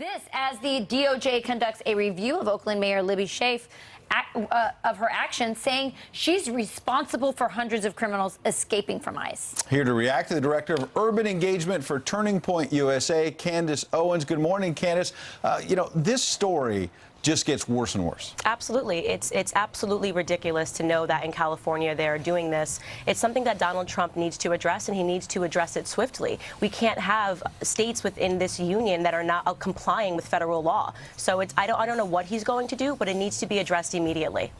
This as the DOJ conducts a review of Oakland Mayor Libby Schaaf of her actions, saying she's responsible for hundreds of criminals escaping from ICE. Here to react to the Director of Urban Engagement for Turning Point USA, Candace Owens. Good morning, Candace. This story just gets worse and worse. Absolutely. It's absolutely ridiculous to know that in California they're doing this. It's something that Donald Trump needs to address, and he needs to address it swiftly. We can't have states within this union that are not complying with federal law. So I don't know what he's going to do, but it needs to be addressed immediately.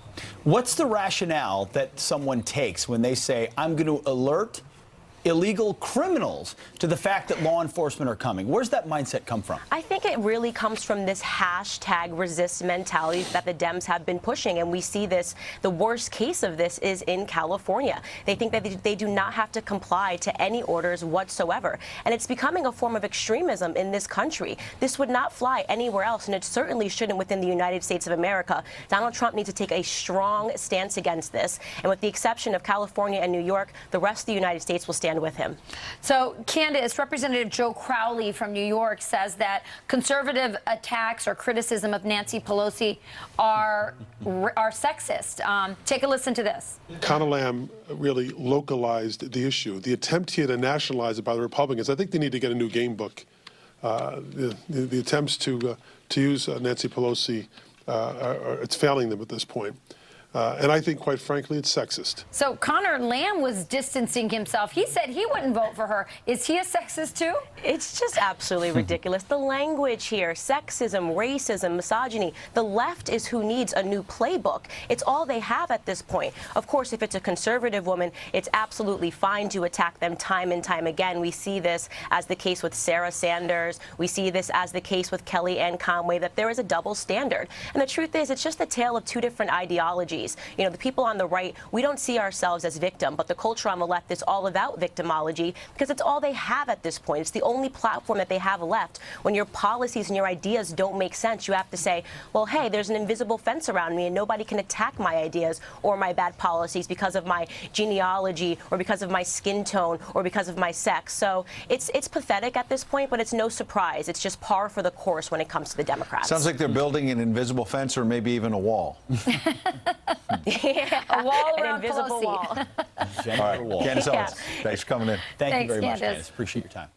What's the rationale that someone takes when they say, I'm going to alert illegal criminals to the fact that law enforcement are coming? Where's that mindset come from? I think it really comes from this hashtag resist mentality that the Dems have been pushing, and we see this. The worst case of this is in California. They think that they do not have to comply to any orders whatsoever, and it's becoming a form of extremism in this country. This would not fly anywhere else, and it certainly shouldn't within the United States of America. Donald Trump needs to take a strong stance against this, and with the exception of California and New York, the rest of the United States will stand with him. So, Candace, Representative Joe Crowley from New York says that conservative attacks or criticism of Nancy Pelosi are sexist. Take a listen to this. Conor Lamb really localized the issue. The attempt here to nationalize it by the Republicans, I think they need to get a new game book. The attempts to use Nancy Pelosi, it's failing them at this point. And I think, quite frankly, it's sexist. So Conor Lamb was distancing himself. He said he wouldn't vote for her. Is he a sexist, too? It's just absolutely ridiculous. The language here, sexism, racism, misogyny, the left is who needs a new playbook. It's all they have at this point. Of course, if it's a conservative woman, it's absolutely fine to attack them time and time again. We see this as the case with Sarah Sanders. We see this as the case with Kellyanne Conway, that there is a double standard. And the truth is, it's just a tale of two different ideologies. You know, the people on the right, we don't see ourselves as victim, but the culture on the left is all about victimology because it's all they have at this point. It's the only platform that they have left. When your policies and your ideas don't make sense, you have to say, well, hey, there's an invisible fence around me and nobody can attack my ideas or my bad policies because of my genealogy or because of my skin tone or because of my sex. So it's pathetic at this point, but it's no surprise. It's just par for the course when it comes to the Democrats. Sounds like they're building an invisible fence or maybe even a wall. Yeah, a wall an around invisible Pelosi. wall. All right, Candace Owens, thanks for coming in. Thank you Thanks, very much, Candace. Candace. Appreciate your time.